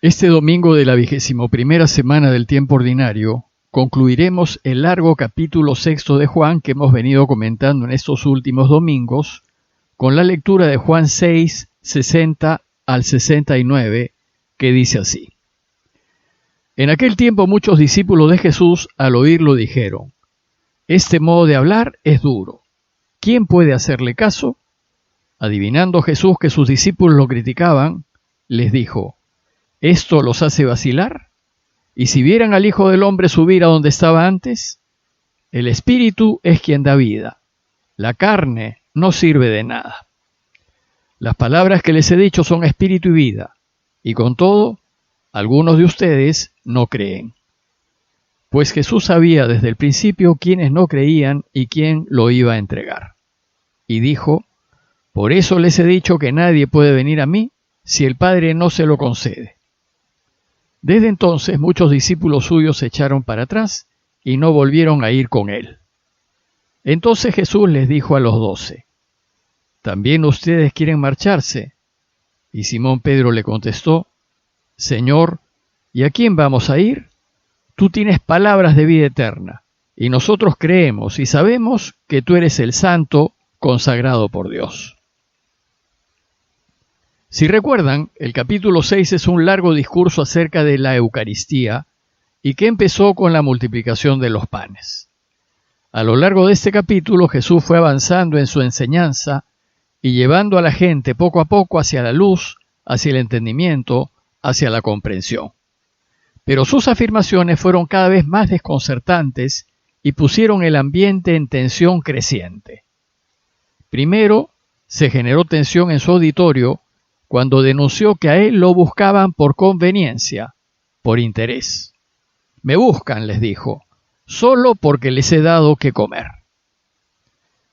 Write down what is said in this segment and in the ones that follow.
Este domingo de la 21ª semana del tiempo ordinario, concluiremos el largo capítulo 6 de Juan que hemos venido comentando en estos últimos domingos, con la lectura de Juan 6, 60 al 69, que dice así. En aquel tiempo muchos discípulos de Jesús al oírlo dijeron, «Este modo de hablar es duro. ¿Quién puede hacerle caso?» Adivinando Jesús que sus discípulos lo criticaban, les dijo, ¿esto los hace vacilar? ¿Y si vieran al Hijo del Hombre subir a donde estaba antes? El Espíritu es quien da vida. La carne no sirve de nada. Las palabras que les he dicho son espíritu y vida, y con todo, algunos de ustedes no creen. Pues Jesús sabía desde el principio quiénes no creían y quién lo iba a entregar. Y dijo, por eso les he dicho que nadie puede venir a mí si el Padre no se lo concede. Desde entonces muchos discípulos suyos se echaron para atrás y no volvieron a ir con él. Entonces Jesús les dijo a los 12, ¿también ustedes quieren marcharse? Y Simón Pedro le contestó, Señor, ¿y a quién vamos a ir? Tú tienes palabras de vida eterna, y nosotros creemos y sabemos que tú eres el Santo consagrado por Dios. Si recuerdan, el capítulo 6 es un largo discurso acerca de la Eucaristía y que empezó con la multiplicación de los panes. A lo largo de este capítulo Jesús fue avanzando en su enseñanza y llevando a la gente poco a poco hacia la luz, hacia el entendimiento, hacia la comprensión. Pero sus afirmaciones fueron cada vez más desconcertantes y pusieron el ambiente en tensión creciente. Primero, se generó tensión en su auditorio cuando denunció que a él lo buscaban por conveniencia, por interés. Me buscan, les dijo, solo porque les he dado que comer.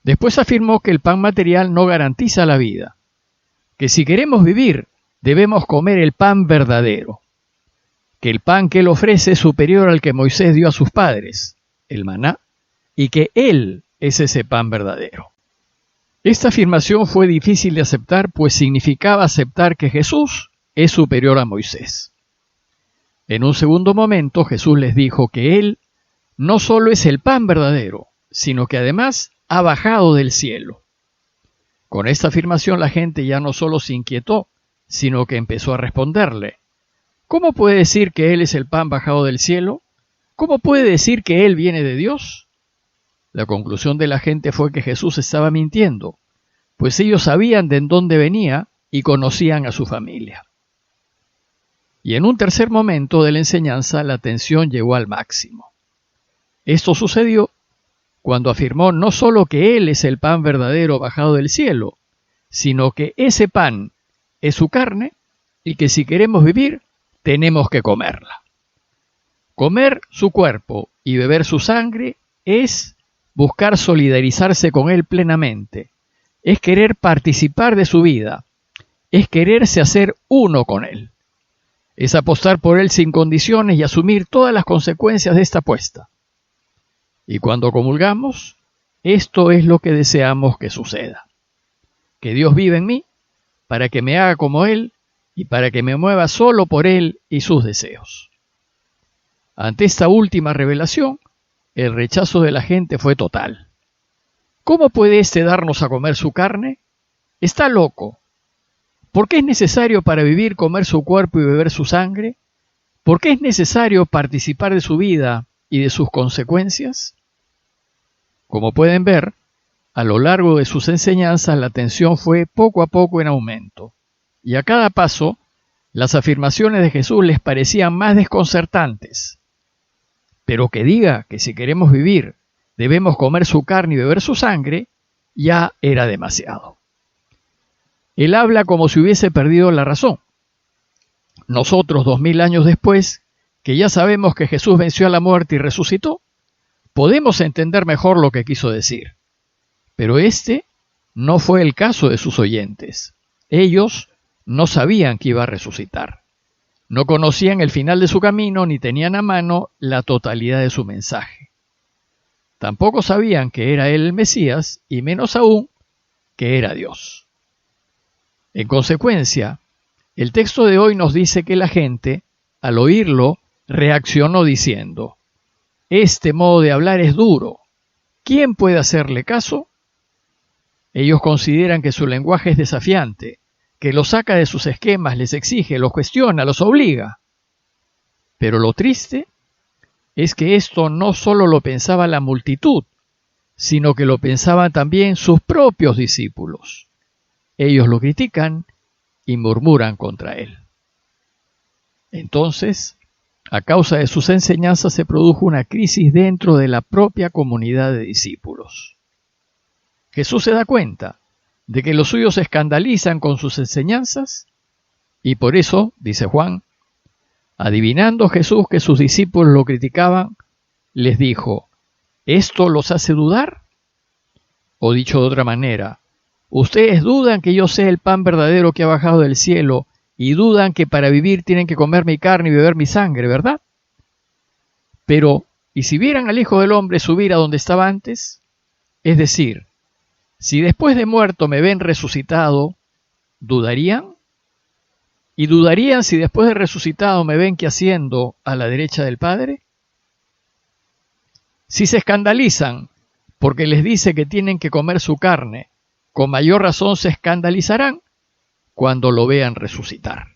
Después afirmó que el pan material no garantiza la vida, que si queremos vivir debemos comer el pan verdadero, que el pan que él ofrece es superior al que Moisés dio a sus padres, el maná, y que él es ese pan verdadero. Esta afirmación fue difícil de aceptar, pues significaba aceptar que Jesús es superior a Moisés. En un segundo momento, Jesús les dijo que Él no solo es el pan verdadero, sino que además ha bajado del cielo. Con esta afirmación la gente ya no solo se inquietó, sino que empezó a responderle. ¿Cómo puede decir que Él es el pan bajado del cielo? ¿Cómo puede decir que Él viene de Dios? La conclusión de la gente fue que Jesús estaba mintiendo, pues ellos sabían de dónde venía y conocían a su familia. Y en un tercer momento de la enseñanza la tensión llegó al máximo. Esto sucedió cuando afirmó no solo que Él es el pan verdadero bajado del cielo, sino que ese pan es su carne y que si queremos vivir, tenemos que comerla. Comer su cuerpo y beber su sangre es buscar solidarizarse con Él plenamente, es querer participar de su vida, es quererse hacer uno con Él, es apostar por Él sin condiciones y asumir todas las consecuencias de esta apuesta. Y cuando comulgamos, esto es lo que deseamos que suceda, que Dios viva en mí para que me haga como Él y para que me mueva solo por Él y sus deseos. Ante esta última revelación, el rechazo de la gente fue total. ¿Cómo puede éste darnos a comer su carne? Está loco. ¿Por qué es necesario para vivir comer su cuerpo y beber su sangre? ¿Por qué es necesario participar de su vida y de sus consecuencias? Como pueden ver, a lo largo de sus enseñanzas la tensión fue poco a poco en aumento, y a cada paso las afirmaciones de Jesús les parecían más desconcertantes. Pero que diga que si queremos vivir debemos comer su carne y beber su sangre, ya era demasiado. Él habla como si hubiese perdido la razón. Nosotros, 2000 años después, que ya sabemos que Jesús venció a la muerte y resucitó, podemos entender mejor lo que quiso decir. Pero este no fue el caso de sus oyentes. Ellos no sabían que iba a resucitar. No conocían el final de su camino ni tenían a mano la totalidad de su mensaje. Tampoco sabían que era él el Mesías y menos aún que era Dios. En consecuencia, El texto de hoy nos dice que la gente, al oírlo, reaccionó diciendo: este modo de hablar es duro. ¿Quién puede hacerle caso? Ellos consideran que su lenguaje es desafiante, que los saca de sus esquemas, les exige, los cuestiona, los obliga. Pero lo triste es que esto no solo lo pensaba la multitud, sino que lo pensaban también sus propios discípulos. Ellos lo critican y murmuran contra él. Entonces, a causa de sus enseñanzas se produjo una crisis dentro de la propia comunidad de discípulos. Jesús se da cuenta de que los suyos se escandalizan con sus enseñanzas y por eso, dice Juan, adivinando Jesús que sus discípulos lo criticaban, les dijo: ¿esto los hace dudar? O dicho de otra manera, ustedes dudan que yo sea el pan verdadero que ha bajado del cielo y dudan que para vivir tienen que comer mi carne y beber mi sangre, ¿verdad? Pero, ¿y si vieran al Hijo del Hombre subir a donde estaba antes? Es decir, si después de muerto me ven resucitado, ¿dudarían? ¿Y dudarían si después de resucitado me ven que haciendo a la derecha del Padre? Si se escandalizan porque les dice que tienen que comer su carne, con mayor razón se escandalizarán cuando lo vean resucitar.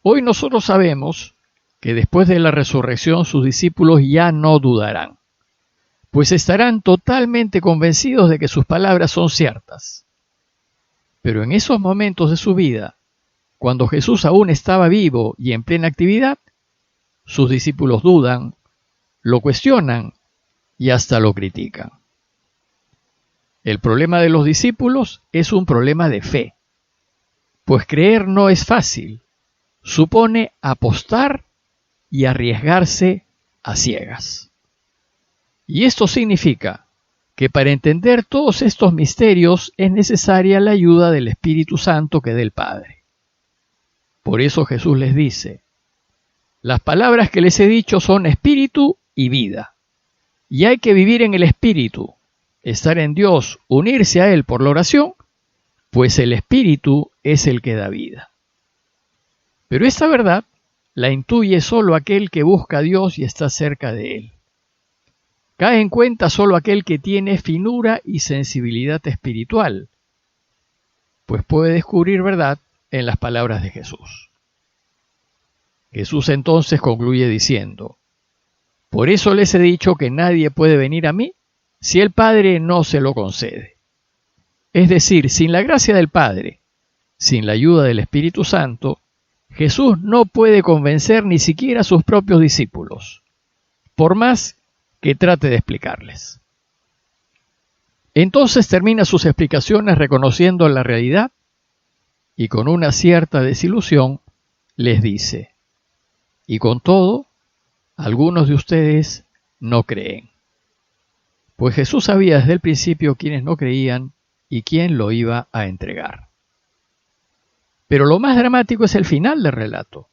Hoy nosotros sabemos que después de la resurrección sus discípulos ya no dudarán, pues estarán totalmente convencidos de que sus palabras son ciertas. Pero en esos momentos de su vida, cuando Jesús aún estaba vivo y en plena actividad, sus discípulos dudan, lo cuestionan y hasta lo critican. El problema de los discípulos es un problema de fe, pues creer no es fácil, supone apostar y arriesgarse a ciegas. Y esto significa que para entender todos estos misterios es necesaria la ayuda del Espíritu Santo que da el Padre. Por eso Jesús les dice: las palabras que les he dicho son espíritu y vida, y hay que vivir en el Espíritu, estar en Dios, unirse a Él por la oración, pues el Espíritu es el que da vida. Pero esta verdad la intuye solo aquel que busca a Dios y está cerca de Él. Cae en cuenta solo aquel que tiene finura y sensibilidad espiritual, pues puede descubrir verdad en las palabras de Jesús. Jesús entonces concluye diciendo: por eso les he dicho que nadie puede venir a mí si el Padre no se lo concede. Es decir, sin la gracia del Padre, sin la ayuda del Espíritu Santo, Jesús no puede convencer ni siquiera a sus propios discípulos, por más que trate de explicarles. Entonces termina sus explicaciones reconociendo la realidad y con una cierta desilusión les dice: y con todo, algunos de ustedes no creen. Pues Jesús sabía desde el principio quiénes no creían y quién lo iba a entregar. Pero lo más dramático es el final del relato,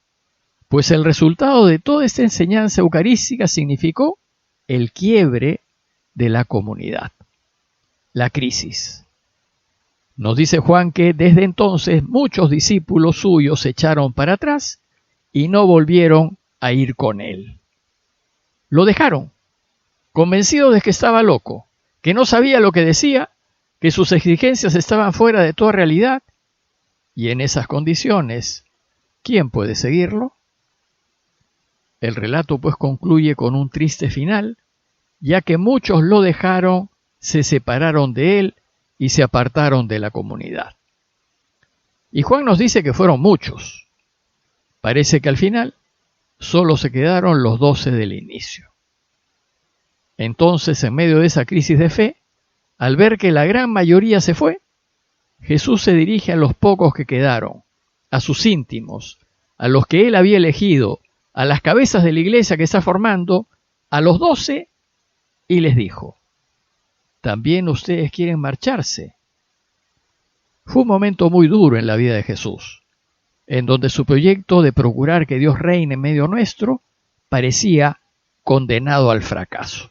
pues el resultado de toda esta enseñanza eucarística significó el quiebre de la comunidad, la crisis. Nos dice Juan que desde entonces muchos discípulos suyos se echaron para atrás y no volvieron a ir con él. Lo dejaron, convencidos de que estaba loco, que no sabía lo que decía, que sus exigencias estaban fuera de toda realidad, y en esas condiciones, ¿quién puede seguirlo? El relato pues concluye con un triste final, ya que muchos lo dejaron, se separaron de él y se apartaron de la comunidad. Y Juan nos dice que fueron muchos. Parece que al final solo se quedaron los 12 del inicio. Entonces, en medio de esa crisis de fe, al ver que la gran mayoría se fue, Jesús se dirige a los pocos que quedaron, a sus íntimos, a los que él había elegido, a las cabezas de la iglesia que está formando, a los 12, y les dijo: ¿también ustedes quieren marcharse? Fue un momento muy duro en la vida de Jesús, en donde su proyecto de procurar que Dios reine en medio nuestro parecía condenado al fracaso.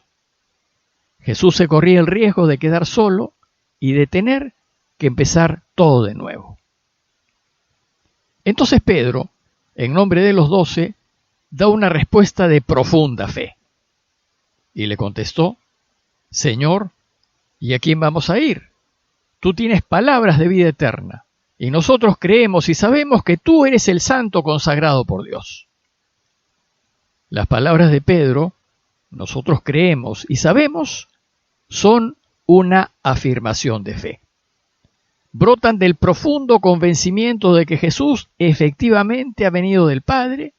Jesús se corría el riesgo de quedar solo y de tener que empezar todo de nuevo. Entonces Pedro, en nombre de los 12, da una respuesta de profunda fe. Y le contestó: Señor, ¿y a quién vamos a ir? Tú tienes palabras de vida eterna, y nosotros creemos y sabemos que tú eres el Santo consagrado por Dios. Las palabras de Pedro, nosotros creemos y sabemos, son una afirmación de fe. Brotan del profundo convencimiento de que Jesús efectivamente ha venido del Padre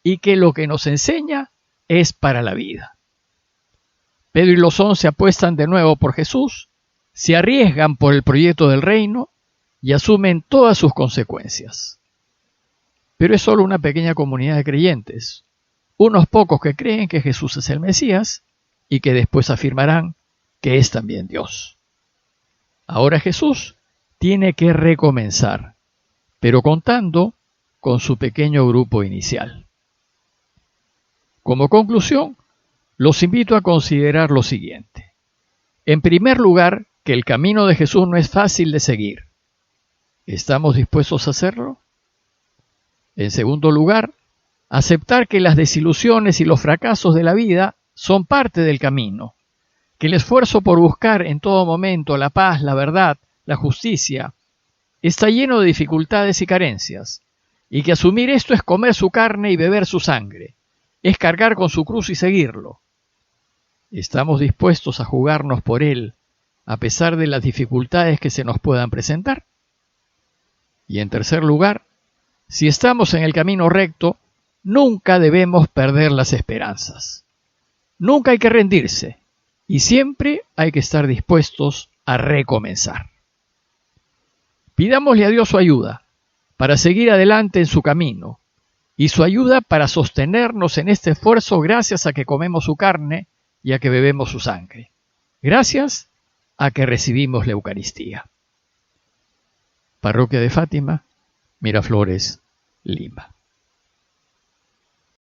y que lo que nos enseña es para la vida. Pedro y los 11 apuestan de nuevo por Jesús, se arriesgan por el proyecto del reino y asumen todas sus consecuencias. Pero es solo una pequeña comunidad de creyentes, unos pocos que creen que Jesús es el Mesías y que después afirmarán que es también Dios. Ahora Jesús tiene que recomenzar, pero contando con su pequeño grupo inicial. Como conclusión, los invito a considerar lo siguiente. En primer lugar, que el camino de Jesús no es fácil de seguir. ¿Estamos dispuestos a hacerlo? En segundo lugar, aceptar que las desilusiones y los fracasos de la vida son parte del camino, que el esfuerzo por buscar en todo momento la paz, la verdad, la justicia, está lleno de dificultades y carencias, y que asumir esto es comer su carne y beber su sangre, es cargar con su cruz y seguirlo. ¿Estamos dispuestos a jugarnos por él, a pesar de las dificultades que se nos puedan presentar? Y en tercer lugar, si estamos en el camino recto, nunca debemos perder las esperanzas. Nunca hay que rendirse, y siempre hay que estar dispuestos a recomenzar. Pidámosle a Dios su ayuda para seguir adelante en su camino, y su ayuda para sostenernos en este esfuerzo gracias a que comemos su carne y a que bebemos su sangre. Gracias a que recibimos la Eucaristía. Parroquia de Fátima, Miraflores, Lima.